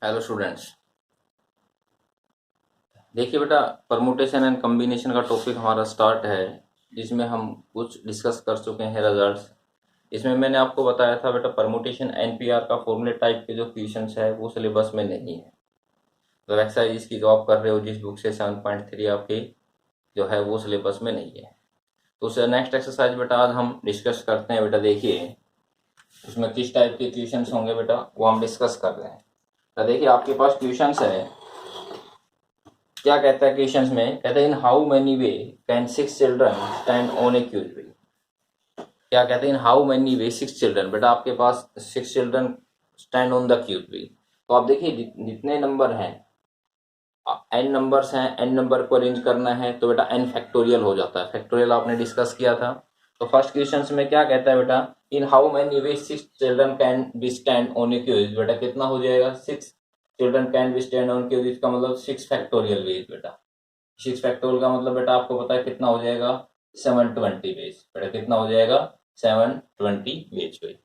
Hello students. देखिए बेटा, permutation and combination का टॉपिक हमारा स्टार्ट है, जिसमें हम कुछ डिस्कस कर चुके हैं रिजल्ट्स। इसमें मैंने आपको बताया था बेटा, परमुटेशन एनपीआर का फॉर्मूले टाइप के जो क्वेश्चंस है वो सिलेबस में नहीं है। तो एक्सरसाइज इसकी जो आप कर रहे हो जिस बुक से 7.3 आपकी जो है वो सिलेबस में नहीं है। तो उससे नेक्स्ट एक्सरसाइज बेटा आज हम डिस्कस करते हैं। बेटा देखिए, उसमें किस टाइप के क्वेश्चंस होंगे बेटा वो हम डिस्कस कर रहे हैं। तो देखिए आपके पास क्वेश्चंस है, क्या कहता है क्वेश्चंस में, कहते हैं in how many way can 6 children stand on a queues way. क्या कहते हैं, in how many way 6 children. बेटा आपके पास 6 children stand on the queues way. तो आप देखिए जितने नंबर हैं, एन नंबर्स हैं, एन नंबर को अरेंज करना है तो बेटा एन फैक्टोरियल हो जाता है। फैक्टोरियल आपने डिस्कस किया था। तो फर्स्ट क्वेश्चन में क्या कहता है बेटा, in how many way 6 children can be stand on a queues. बेटा कितना हो जाएगा, 6 children can be stand on queues, इसका मतलब 6 फैक्टोरियल वेज। बेटा 6 फैक्टोरियल का मतलब बेटा आपको पता है कितना हो जाएगा, 720 वेज। बेटा कितना हो जाएगा, 720 वेज पे।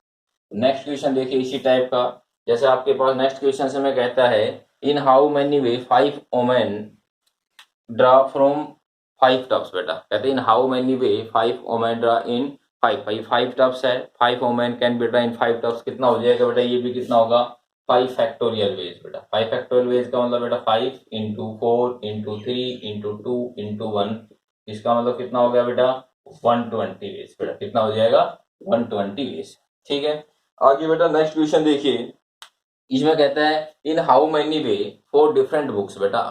नेक्स्ट क्वेश्चन देखिए इसी टाइप का। जैसे आपके पास नेक्स्ट क्वेश्चन से में कहता है, in how many way 5 women draw from 5 tubs. बेटा कहते हैं in how many way 5 women draw in 5 tubs है, 5 women can be draw in 5 tubs. कितना हो जाएगा बेटा, ये भी कितना होगा, 5 फैक्टोरियल वेज। बेटा 5 फैक्टोरियल वेज का मतलब बेटा 5 इंटू 4 इंटू 3 इंटू 2 इंटू 1, इसका मतलब कितना हो गया बेटा, 120 वेज। बेटा कितना हो जाएगा, 120 वेज। ठीक है, आगे बेटा नेक्स्ट क्वेश्चन देखिए। इसमें कहता है in how many way 4 different books बेटा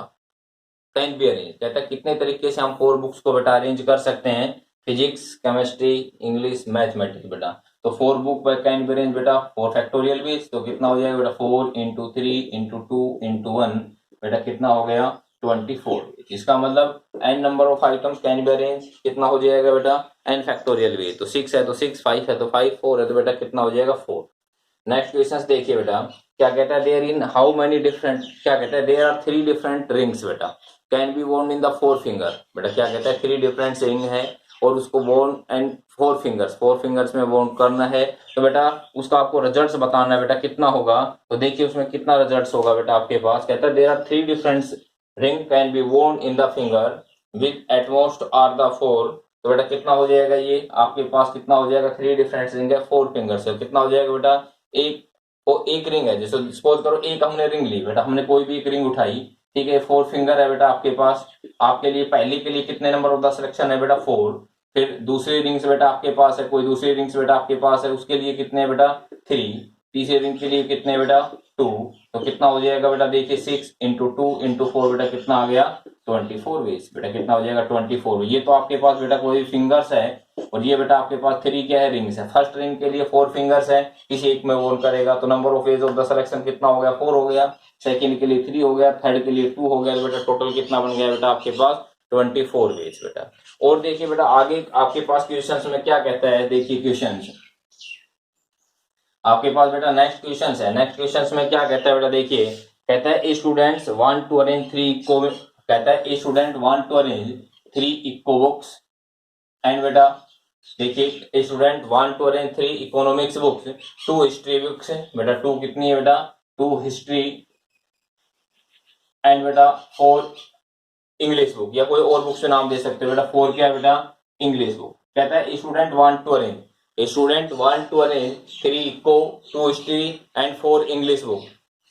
कैन बी अरेंज। कहता है कितने तरीके से हम 4 बुक्स को बेटा अरेंज कर सकते हैं, फिजिक्स, केमिस्ट्री, इंग्लिश, मैथमेटिक्स। बेटा तो 4 बुक कैन बी अरेंज बेटा 4 फैक्टोरियल वेज। तो कितना हो जाएगा बेटा, 4 इंटू 3 इंटू 2 इंटू 1, बेटा कितना हो गया, 24। इसका मतलब n number of items can be arrange कितना हो जाएगा बेटा, एन फैक्टोरियल वेज। तो 6 है तो 6, 5 है तो 5, 4 है तो बेटा कितना हो जाएगा, 4। नेक्स्ट क्वेश्चन देखिए बेटा, क्या कहता है, there in how many different, क्या कहता है, देयर आर 3 डिफरेंट रिंग्स बेटा कैन बी वोन इन द 4 फिंगर। बेटा क्या कहता है, 3 डिफरेंट रिंग है और उसको वोन एंड 4 फिंगर्स में वोन करना है। तो बेटा उसका आपको रिजल्ट्स बताना है। बेटा कितना होगा, तो देखिए उसमें कितना रिजल्ट्स होगा बेटा आपके पास। कहता है there are 3 different ring can be वोन in the finger with at most are the 4। तो बेटा कितना हो जाएगा, ये आपके पास कितना हो जाएगा, 3 डिफरेंट रिंग है 4 फिंगर से, कितना हो जाएगा बेटा, एक रिंग है। जैसे सपोज करो एक हमने रिंग ली, बेटा हमने कोई भी एक रिंग उठाई, ठीक है, 4 फिंगर है बेटा आपके पास। आपके लिए पहले के लिए कितने नंबर ऑफ द सिलेक्शन है बेटा, 4। फिर दूसरी रिंग से बेटा आपके पास है, कोई दूसरी रिंग से बेटा आपके पास है, उसके लिए कितने बेटा, 3। तीसरी रिंग के लिए कितने बेटा, 2। तो कितना हो जाएगा बेटा, देखिए 6 इंटू 2 इंटू 4, बेटा कितना आ गया, 24 वेज। बेटा कितना हो जाएगा, 24। ये तो आपके पास बेटा कोई फिंगर्स है, और ये बेटा आपके पास 3 क्या है, रिंग्स है। फर्स्ट रिंग के लिए 4 फिंगर्स है, किसी एक में वोन करेगा तो number of ways of the selection कितना हो गया, 4 हो गया। सेकंड के लिए 3 हो गया, थर्ड के लिए 2 हो गया। तो बेटा टोटल कितना बन गया बेटा आपके पास, 24 वेज। बेटा और देखिए बेटा आगे आपके पास क्वेश्चन में क्या कहता है, देखिए क्वेश्चन आपके पास बेटा नेक्स्ट क्वेश्चन है। नेक्स्ट क्वेश्चन में क्या कहता है बेटा, देखिए कहता है students want to arrange 3 eco, कहता है student want to arrange 3 eco books and बेटा देखिए student want to arrange 3 economics books, 2 history books. बेटा 2 कितनी है बेटा, 2 हिस्ट्री एंड बेटा 4 इंग्लिश बुक, या कोई और बुक से नाम दे सकते हो। बेटा 4 क्या है बेटा, इंग्लिश बुक। कहता है student want to arrange, student want to arrange 3 eco, 2 history and 4 English book.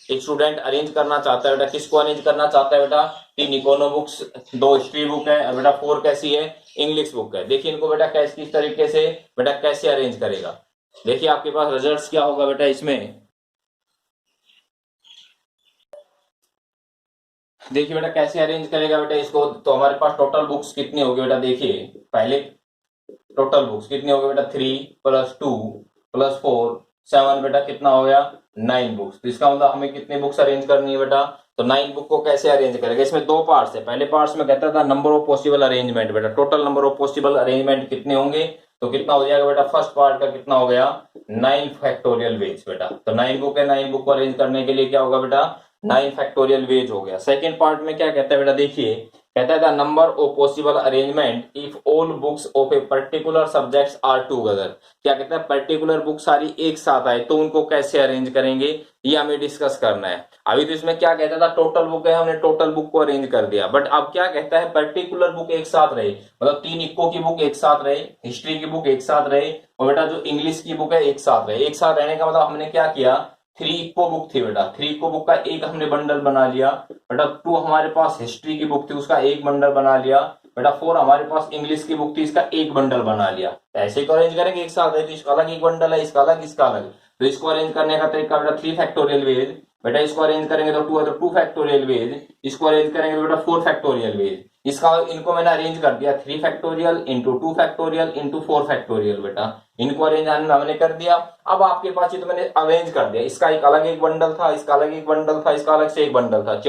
एक स्टूडेंट अरेंज करना चाहता है, बेटा किसको अरेंज करना चाहता है बेटा, 3 इकोनो बुक्स, 2 हिस्ट्री बुक है और बेटा 4 कैसी है, इंग्लिश बुक है। देखिए इनको बेटा कैसे, किस तरीके से बेटा कैसे अरेंज करेगा। देखिए आपके पास रिजल्ट्स क्या होगा बेटा इसमें, देखिए बेटा कैसे अरेंज करेगा बेटा इसको। तो हमारे पास टोटल बुक्स कितनी होगी बेटा, देखिए पहले टोटल बुक्स कितनी होगी बेटा, 3 प्लस 2 प्लस 4 7, बेटा कितना हो गया, 9 बुक्स। तो इसका मतलब हमें कितनी बुक्स अरेंज करनी है बेटा, तो 9 बुक को कैसे अरेंज करेगा। इसमें 2 पार्ट्स है, पहले पार्ट्स में कहता था नंबर ऑफ पॉसिबल अरेंजमेंट। बेटा total number of possible arrangement कितने होंगे, तो कितना हो जाएगा बेटा, फर्स्ट पार्ट का कितना हो गया, 9 फैक्टोरियल वेज। बेटा तो 9 बुक है, 9 बुक को अरेंज करने के लिए क्या होगा बेटा, 9 फैक्टोरियल वेज हो गया। सेकेंड पार्ट में क्या कहता है बेटा, देखिए कहता है the number of possible arrangement if all books of a particular subjects are together. क्या कहता है, पर्टिकुलर बुक सारी एक साथ आए तो उनको कैसे अरेंज करेंगे, ये हमें डिस्कस करना है। अभी तो इसमें क्या कहता था, टोटल बुक है, हमने टोटल बुक को अरेंज कर दिया, बट अब क्या कहता है, पर्टिकुलर बुक एक साथ रहे, मतलब 3 इक्को की बुक एक साथ रहे, हिस्ट्री की बुक एक साथ रहे, और बेटा जो इंग्लिश की बुक है एक साथ रहे। एक साथ रहने का मतलब हमने क्या किया, 3 इक्को बुक थी बेटा, 3 इक्को बुक का एक हमने बंडल बना लिया बेटा। 2 हमारे पास हिस्ट्री की बुक थी, उसका एक बंडल बना लिया बेटा। 4 हमारे पास इंग्लिश की बुक थी, इसका एक बंडल बना लिया। ऐसे तो अरेंज करेंगे एक साथ है, तो इसका अलग एक बंडल है, इसका अलग, इसका अलग। तो इसको अरेंज करने का तरीका बेटा 3 फैक्टोरियल वेज बेटा। इसको अरेंज करेंगे तो 2 है तो 2 फैक्टोरियल वेज, इसको अरेंज करेंगे तो बेटा 4 फैक्टोरियल वेज। इसका इनको मैंने अरेंज कर दिया 3 factorial into 2 factorial into 4 factorial बेटा। इनको अरेंज हमने कर दिया। अब आपके पास ये तो मैंने अरेंज कर दिया, इसका एक अलग एक बंडल था, इसका अलग एक बंडल था, इसका अलग से एक बंडल था,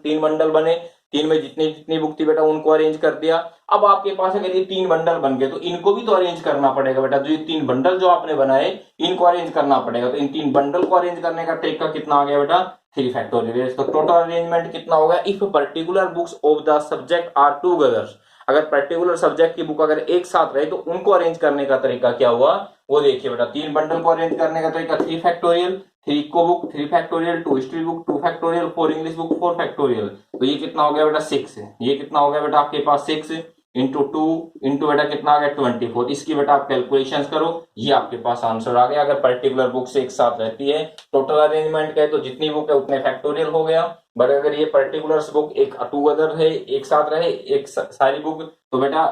3 बंडल बने। 3 में जितनी जितनी बुक थी बेटा उनको अरेंज कर दिया। अब आपके पास अगर ये 3 बंडल बन गए तो इनको भी तो अरेंज करना पड़ेगा बेटा। जो ये 3 बंडल जो आपने बनाए इनको अरेंज करना पड़ेगा। तो इन 3 बंडल को अरेंज करने का तरीका कितना आ गया बेटा, 3 फैक्टोरियल। तो टोटल अरेंजमेंट कितना होगा, if particular books of the subject are together. अगर पर्टिकुलर सब्जेक्ट की बुक अगर एक साथ रहे तो उनको अरेंज करने का तरीका क्या हुआ, वो देखिए बेटा। 3 बंडल को अरेंज करने का तरीका 3 factorial, 3 eco book 3 factorial, 2 history book 2 factorial, 4 English book 4 factorial. तो ये कितना हो गया बेटा 6। ये कितना हो गया बेटा आपके पास 6 इंटू 2 इंटू बेटा कितना आ गया 24। इसकी बेटा आप कैलकुलेशन करो, ये आपके पास आंसर आ गया। अगर पर्टिकुलर बुक से एक साथ रहती है, टोटल अरेंजमेंट का है तो जितनी बुक है उतने फैक्टोरियल हो गया। बट अगर ये पर्टिकुलर बुक एक टुगेदर है, एक साथ रहे, एक सारी बुक, तो बेटा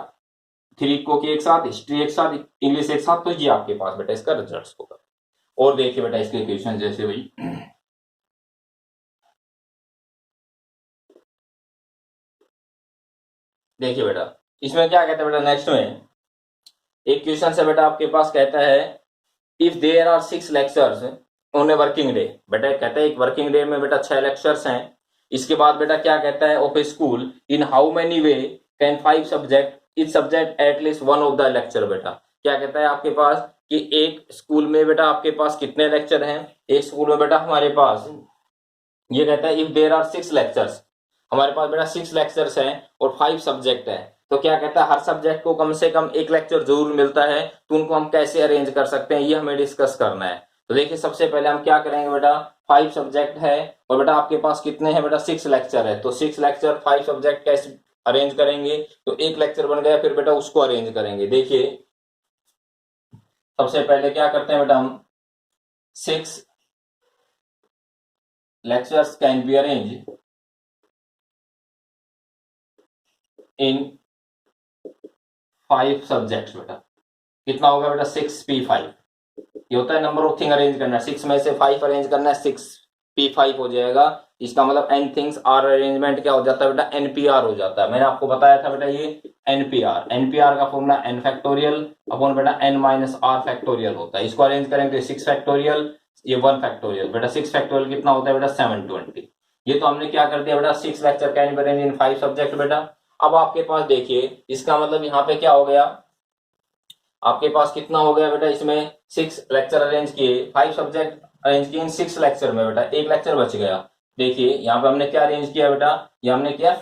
3 को की एक साथ, हिस्ट्री एक साथ, इंग्लिश एक साथ, तो ये आपके पास बेटा इसका रिजल्ट होगा। और देखिए बेटा इसके क्वेश्चन जैसे भाई देखिए बेटा इसमें क्या कहता है बेटा, नेक्स्ट में एक क्वेश्चन से बेटा आपके पास कहता है if there are 6 lectures on a working day. बेटा कहता है एक वर्किंग डे में बेटा 6 लेक्चर्स हैं। इसके बाद बेटा क्या कहता है, of A school in how many way can 5 subject etch subject at least one of the lecture. बेटा क्या कहता है आपके पास कि एक स्कूल में बेटा आपके पास कितने लेक्चर हैं। एक स्कूल में बेटा हमारे पास ये कहता है इफ देयर आर 6 लेक्चर्स, हमारे पास बेटा 6 लेक्चर्स हैं और 5 सब्जेक्ट है। तो क्या कहता है हर सब्जेक्ट को कम से कम एक लेक्चर जरूर मिलता है, तो उनको हम कैसे अरेंज कर सकते हैं, ये हमें डिस्कस करना है। तो देखिए सबसे पहले हम क्या करेंगे बेटा, 5 सब्जेक्ट है और बेटा आपके पास कितने हैं बेटा 6 लेक्चर है। तो 6 लेक्चर 5 सब्जेक्ट कैसे अरेंज करेंगे, तो एक लेक्चर बन गया, फिर बेटा उसको अरेंज करेंगे। देखिए सबसे पहले क्या करते हैं बेटा हम, 6 lectures can be arranged in 5 subjects। बेटा कितना होगा बेटा 6p5, ये होता है नंबर ऑफ थिंग अरेंज करना। 6 में से 5 अरेंज करना है, 6p5 हो जाएगा। इसका मतलब n थिंग्स आर अरेंजमेंट क्या हो जाता है बेटा, npr हो जाता है। मैंने आपको बताया था बेटा ये npr का फॉर्मूला n फैक्टोरियल अपॉन बेटा n माइनस r फैक्टोरियल होता है। इसको अरेंज करेंगे 6 फैक्टोरियल, ये 1 फैक्टोरियल। बेटा 6 फैक्टोरियल कितना होता है बेटा 720। ये तो हमने क्या कर दिया बेटा 6 lecture can be arrange in 5 subject. बेटा अब आपके पास देखिए इसका मतलब यहाँ पे क्या हो गया, आपके पास कितना हो गया बेटा, इसमें 6 लेक्चर अरेंज किए, 5 सब्जेक्ट अरेंज किए इन 6 लेक्चर में। बेटा एक लेक्चर बच गया। देखिए यहाँ पे हमने क्या अरेंज किया बेटा, ये हमने किया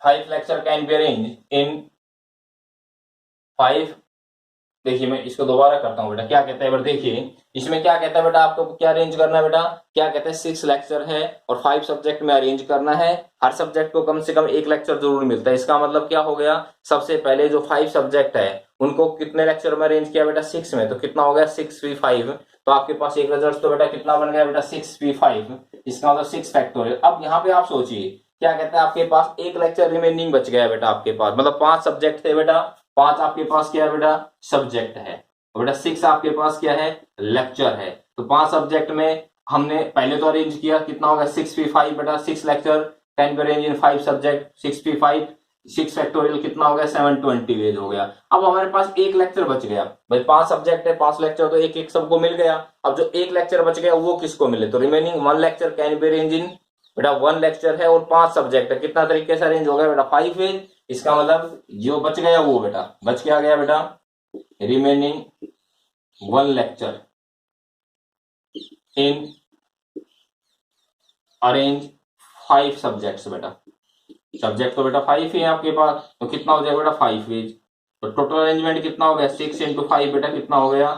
5 lecture can be arrange in 5। देखिए मैं इसको दोबारा करता हूँ बेटा, क्या कहता है बेटा, देखिए इसमें क्या कहता है बेटा, आपको क्या अरेंज करना है बेटा, क्या कहते हैं 6 लेक्चर है और 5 सब्जेक्ट में अरेंज करना है। हर सब्जेक्ट को कम से कम एक लेक्चर जरूर मिलता है। इसका मतलब क्या हो गया, सबसे पहले जो 5 सब्जेक्ट है उनको कितने लेक्चर में अरेंज किया बेटा 6 में, तो कितना हो गया 6p5। तो आपके पास एक रिजल्ट तो बेटा कितना बन गया बेटा 6p5। इसका मतलब 6 फैक्टोरियल। अब यहाँ पे आप सोचिए क्या कहता है, आपके पास एक लेक्चर रिमेनिंग बच गया बेटा आपके पास, मतलब 5 सब्जेक्ट थे बेटा, 5 आपके पास क्या है बेटा सब्जेक्ट है, और बेटा 6 आपके पास क्या है लेक्चर है। तो 5 सब्जेक्ट में हमने पहले तो अरेंज किया, कितना होगा 6p5 बेटा, 6 lecture can be arrange in 5 subject, 6p5 6 factorial कितना हो गया 720 वेज हो गया। अब हमारे पास एक लेक्चर बच गया भाई, 5 सब्जेक्ट है 5 लेक्चर, तो एक एक सबको मिल गया। अब जो एक लेक्चर बच गया वो किसको मिले, तो remaining 1 lecture can be arrange in, बेटा 1 लेक्चर है और 5 सब्जेक्ट है, कितना तरीके से अरेंज हो गया बेटा 5 वेज। इसका मतलब जो बच गया वो बेटा बच क्या गया बेटा, remaining 1 lecture in arrange 5 subjects. बेटा सब्जेक्ट तो बेटा 5 ही है आपके पास, तो कितना हो जाएगा बेटा 5 वेज। तो टोटल अरेंजमेंट कितना हो गया 6 इंटू 5 बेटा कितना हो गया,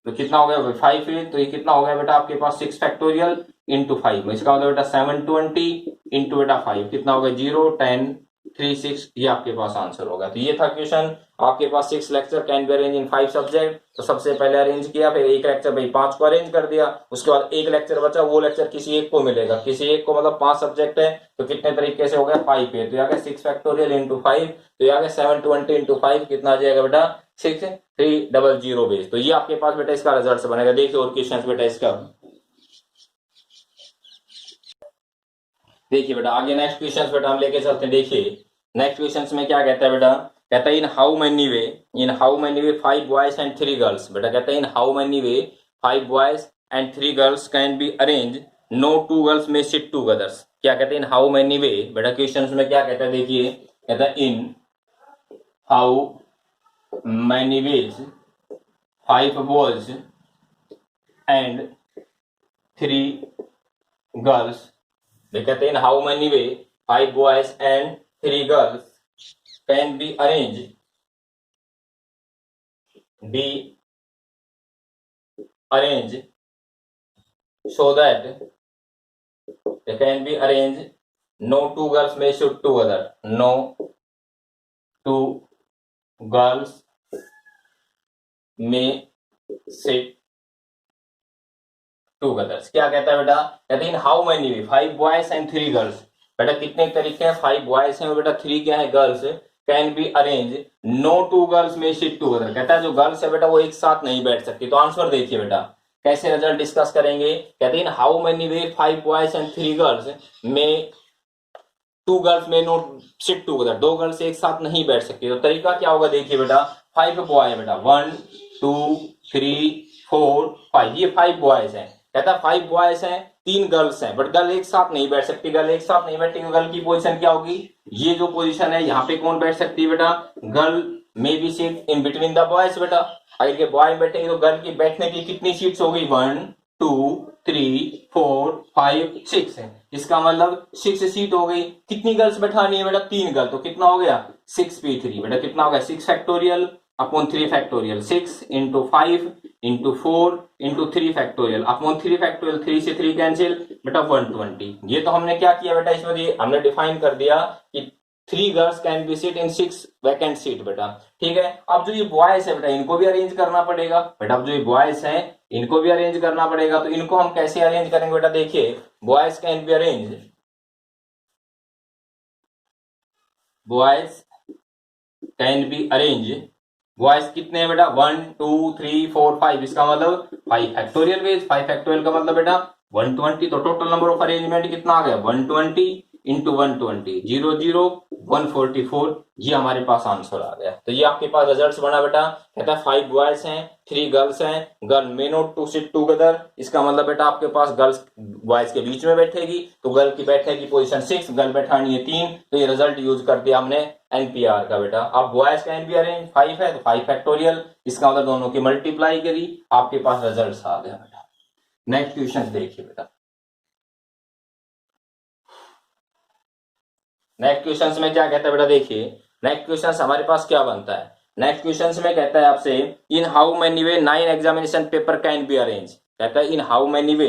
तो कितना हो गया 5 वेज, तो ये कितना हो गया बेटा आपके पास 6 फैक्टोरियल इंटू 5, इसका मतलब बेटा 720 इंटू बेटा 5 कितना हो गया 0 10 3 6, ये आपके पास आंसर होगा। तो ये था क्वेश्चन। आपके पास 6 lecture can be arrange in 5 subject. तो सबसे पहले अरेंज किया, फिर एक लेक्चर भाई 5 को अरेंज कर दिया, उसके बाद एक लेक्चर बचा, वो लेक्चर किसी एक को मिलेगा, किसी एक को मतलब 5 सब्जेक्ट है तो कितने तरीके से हो गया 5 पे, तो यहाँ 6 फैक्टोरियल इंटू 5, तो यहाँ 720 इंटू 5 कितना आ जाएगा बेटा 6300 बेस। तो ये आपके पास बेटा इसका रिजल्ट बनेगा। देखिए और क्वेश्चन बेटा इसका, देखिए बेटा आगे नेक्स्ट क्वेश्चन बेटा हम लेके चलते हैं। देखिए नेक्स्ट क्वेश्चन में क्या कहता है बेटा, कहता है in how many way 5 boys and 3 girls. बेटा कहता है in how many way 5 boys and 3 girls can be arrange, no 2 girls may sit together. क्या कहते हैं इन हाउ मेनी वे, बेटा क्वेश्चन में क्या कहता है देखिए, कहता है in how many ways 5 boys and 3 girls, कहते हैं how many way 5 boys and 3 girls can be arrange so that they can be arranged, no 2 girls may sit together, no 2 girls may sit together। क्या कहता है बेटा, कहते हैं how many way 5 boys and 3 girls. बेटा कितने तरीके हैं, 5 बॉयज हैं बेटा 3 क्या है girls, can be arrange, no 2 girls may sit together. कहता है जो गर्ल्स है बेटा वो एक साथ नहीं बैठ सकती। तो आंसर देखिए बेटा कैसे रिजल्ट डिस्कस करेंगे। कहते हैं how many way 5 boys and 3 girls में 2 गर्ल्स में नोट सिट टूगेदर, 2 गर्ल्स एक साथ नहीं बैठ सकती। तो तरीका क्या होगा देखिए बेटा, 5 बॉय है बेटा 1 2 3 4 5, ये 5 बॉयज हैं। कहता है 5 बॉयज हैं 3 गर्ल्स हैं, बट गर्ल एक साथ नहीं बैठ सकती। गर्ल एक साथ नहीं बैठेगी, गर्ल की पोजीशन क्या होगी, ये जो पोजीशन है यहाँ पे कौन बैठ सकती है बेटा, girl may be seat in between the boys. बेटा अगर ये बॉय बैठेंगे तो गर्ल की बैठने की कितनी सीट्स होगी 1 2 3 4 5 6 है, इसका मतलब 6 सीट हो गई। कितनी गर्ल्स बैठानी है बेटा 3 गर्ल, तो कितना हो गया 6p3। बेटा कितना हो गया 6 factorial upon 3 factorial, 6 into 5 into 4 into 3 factorial upon 3 factorial, 3 से 3 कैंसिल बेटा 120। ये तो हमने क्या किया बेटा, इसमें हमने डिफाइन कर दिया कि 3 girls can B seat in 6 vacant seat. बेटा ठीक है, अब जो ये बॉयज है बेटा इनको भी अरेंज करना पड़ेगा। बेटा अब जो ये बॉयज हैं इनको भी अरेंज करना पड़ेगा, तो इनको हम कैसे अरेंज करेंगे बेटा, देखिए boys can be arrange, boys can be arrange, boys कितने हैं बेटा 1 2 3 4 5, इसका मतलब 5 फैक्टोरियल वेज, 5 फैक्टोरियल का मतलब बेटा 120। तो टोटल नंबर ऑफ अरेंजमेंट कितना आ गया 120 इंटू 120 0 0 144, ये हमारे पास आंसर आ गया। तो ये आपके पास रिजल्ट बना बेटा। कहता है 5 बॉयज हैं 3 गर्ल्स हैं, girl may not to sit together, इसका मतलब बेटा आपके पास गर्ल्स बॉयज के बीच में बैठेगी, तो गर्ल की बैठने की पोजीशन 6, गर्ल बैठानी है 3, तो ये रिजल्ट यूज कर दिया हमने एनपीआर का। बेटा अब बॉयज कैन बी अरेंज 5 है तो 5 फैक्टोरियल, इसका मतलब दोनों की मल्टीप्लाई करी, आपके पास रिजल्ट आ गया बेटा। नेक्स्ट क्वेश्चन देखिए बेटा, नेक्स्ट क्वेश्चन में क्या कहता है बेटा, देखिए नेक्स्ट क्वेश्चन हमारे पास क्या बनता है। नेक्स्ट क्वेश्चन में कहता है आपसे इन how many way 9 examination paper can be arrange. कहता है in how many way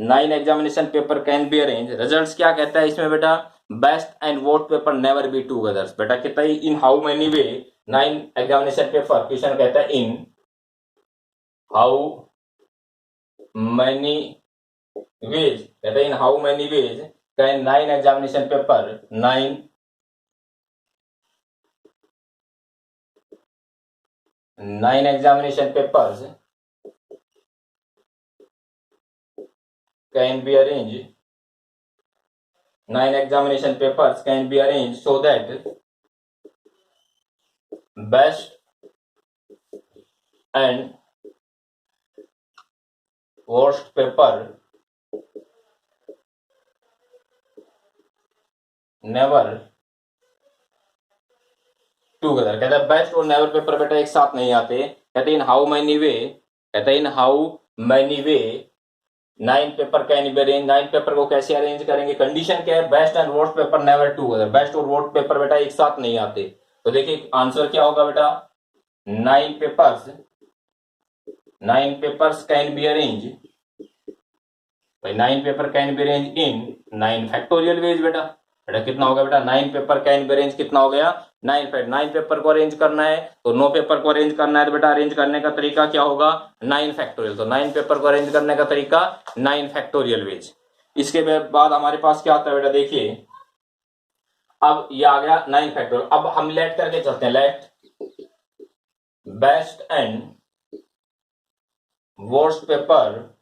9 examination paper can be arrange. Results क्या कहता है इसमें बेटा, best and worst paper never be together. बेटा कहता है in how many way 9 examination paper, question कहता है इन हाउ मेनी वेज, कहता है in how many ways can 9 examination paper 9 examination papers can be arranged, 9 examination papers can be arranged so that best and worst paper never together. कहता है best और never paper बेटा एक साथ नहीं आते। कहते इन हाउ मेनी वे, कहते इन how many way 9 paper can be arrange, 9 paper को कैसे अरेंज करेंगे, कंडीशन क्या है, best and worst paper never together, best और वर्स्ट पेपर बेटा एक साथ नहीं आते। तो देखिए आंसर क्या होगा बेटा, 9 पेपर्स कैन बी अरेंज, भाई 9 paper can be arrange in 9 factorial veg. बेटा बेटा कितना होगा बेटा, 9 पेपर कैन बी अरेंज कितना हो गया, 9 पेपर को अरेंज करना है तो 9 पेपर को अरेंज करना है तो बेटा अरेंज करने का तरीका क्या होगा, 9 फैक्टोरियल। तो 9 पेपर को अरेंज करने का तरीका 9 फैक्टोरियल वेज। इसके बाद हमारे पास क्या आता है बेटा, देखिए अब ये आ गया 9 फैक्टोरियल। अब हम लेट करके चलते हैं, let best and worst paper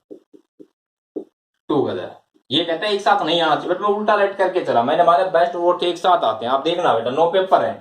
together. ये कहते हैं एक साथ नहीं आना चाहिए, बट मैं उल्टा लेट करके चला, मैंने माना बेस्ट वर्स्ट एक साथ आते हैं। आप देखना बेटा 9 पेपर है,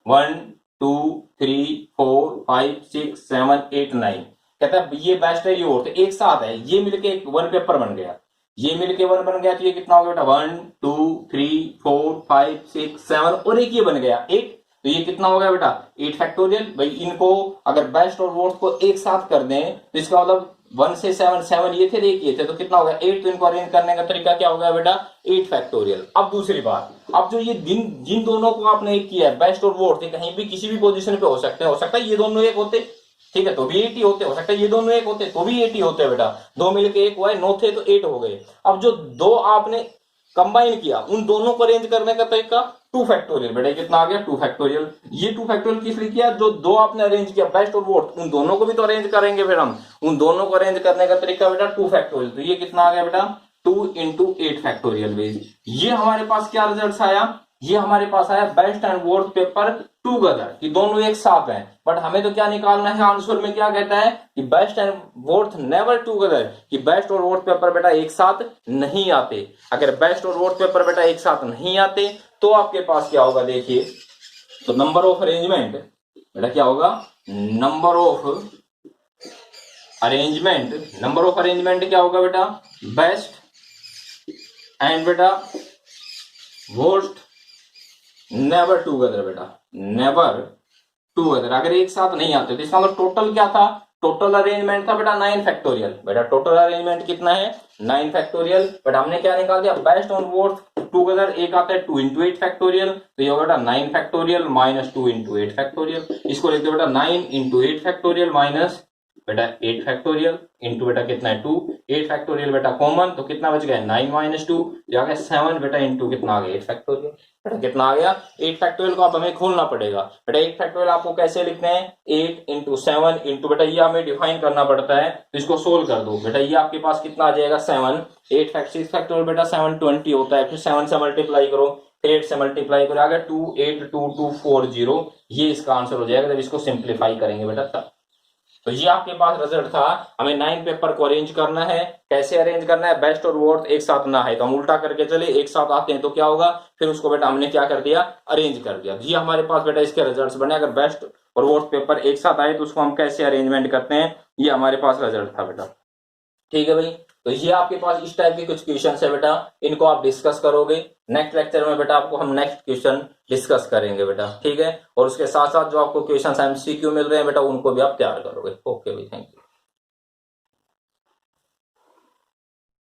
1 2 3 4 5 6 7 8 9, कहता है ये बेस्ट है ये वर्स्ट एक साथ है, ये मिलके एक 1 पेपर बन गया, ये मिलके 1 बन गया, तो ये कितना हो गया बेटा, 1 2 3 4 5 6 7 और एक ये बन गया 8, तो ये कितना हो गया बेटा 8 फैक्टोरियल। भाई इनको अगर बेस्ट और वर्स्ट को एक साथ कर दें तो इसका मतलब 1 से 7 7 ये थे, एक ये थे, तो कितना होगा 8। तो इनको अरेंज करने का तरीका क्या होगा बेटा 8 फैक्टोरियल। अब दूसरी बात, अब जो ये जिन दोनों को आपने एक किया है बेस्ट और वर्स्ट, कहीं भी किसी भी पोजीशन पे हो सकते हैं, हो सकता है ये दोनों एक होते, ठीक है, तो भी 8 ही होते, हो सकता है ये दोनों एक होते तो भी 8 ही होते बेटा, दो मिलके एक हुआ है, 9 थे तो 8 हो गए। अब जो दो आपने कंबाइन किया उन दोनों को अरेंज करने का तरीका 2 फैक्टोरियल। बेटा कितना आ गया 2 फैक्टोरियल। ये 2 फैक्टोरियल किस लिए किया, जो दो आपने अरेंज किया बेस्ट और वर्स्ट उन दोनों को भी तो अरेंज करेंगे, फिर हम उन दोनों को अरेंज करने का तरीका बेटा 2 फैक्टोरियल। तो ये कितना आ गया बेटा 2 into 8 फैक्टोरियल वेज। ये हमारे पास क्या रिजल्ट आया, ये हमारे पास आया best and worst paper together, कि दोनों एक साथ हैं। बट हमें तो क्या निकालना है, आंसर में क्या कहता है कि best and worst never together, कि बेस्ट और वर्स्ट पेपर बेटा एक साथ नहीं आते। अगर बेस्ट और वर्स्ट पेपर बेटा एक साथ नहीं आते तो आपके पास क्या होगा, देखिए तो नंबर ऑफ अरेंजमेंट बेटा क्या होगा, नंबर ऑफ अरेंजमेंट क्या होगा बेटा, बेस्ट एंड बेटा वर्स्ट नेवर टुगेदर, बेटा नेवर टुगेदर अगर एक साथ नहीं आते तो इसका मतलब टोटल क्या था, टोटल अरेंजमेंट था बेटा 9 फैक्टोरियल। बेटा टोटल अरेंजमेंट कितना है 9 फैक्टोरियल। बट हमने क्या निकाल दिया, बेस्ट और वर्स्ट टुगेदर एक आता है 2 into 8 फैक्टोरियल, तो ये होगा बेटा 9 फैक्टोरियल माइनस 2 into 8 फैक्टोरियल। इसको लिखते बेटा 9 into 8 फैक्टोरियल माइनस बेटा 8 फैक्टोरियल इंटू बेटा कितना है 2, 8 फैक्टोरियल बेटा कॉमन, तो कितना बच गया 9 minus 2, जो आ गया 7 बेटा इंटू कितना आ गया 8 फैक्टोरियल। बेटा कितना आ गया 8 फैक्टोरियल को आप हमें खोलना पड़ेगा। बेटा 8 फैक्टोरियल आपको कैसे लिखते हैं, 8 into 7 इंटू बेटा ये हमें डिफाइन करना पड़ता है, तो इसको सोल्व कर दो। बेटा ये आपके पास कितना आ जाएगा 7, 8 फैक्टोरियल बेटा 720 होता है, फिर 7 से मल्टीप्लाई करो, फिर 8 से मल्टीप्लाई करो, आ गया 282240, ये इसका आंसर हो जाएगा जब इसको सिंप्लीफाई करेंगे बेटा तब। तो ये आपके पास रिजल्ट था। हमें 9 पेपर को अरेंज करना है, कैसे अरेंज करना है, बेस्ट और वर्स्ट एक साथ ना है तो हम उल्टा करके चले, एक साथ आते हैं तो क्या होगा, फिर उसको बेटा हमने क्या कर दिया अरेंज कर दिया। ये हमारे पास बेटा इसके रिजल्ट्स बने। अगर बेस्ट और वर्स्ट पेपर एक साथ आए तो उसको हम कैसे अरेंजमेंट करते हैं, ये हमारे पास रिजल्ट था बेटा। ठीक है भाई, तो ये आपके पास इस टाइप के कुछ क्वेश्चन है बेटा, इनको आप डिस्कस करोगे। नेक्स्ट लेक्चर में बेटा आपको हम नेक्स्ट क्वेश्चन डिस्कस करेंगे बेटा, ठीक है। और उसके साथ साथ जो आपको क्वेश्चन एमसीक्यू मिल रहे हैं बेटा उनको भी आप तैयार करोगे। ओके भाई, थैंक यू।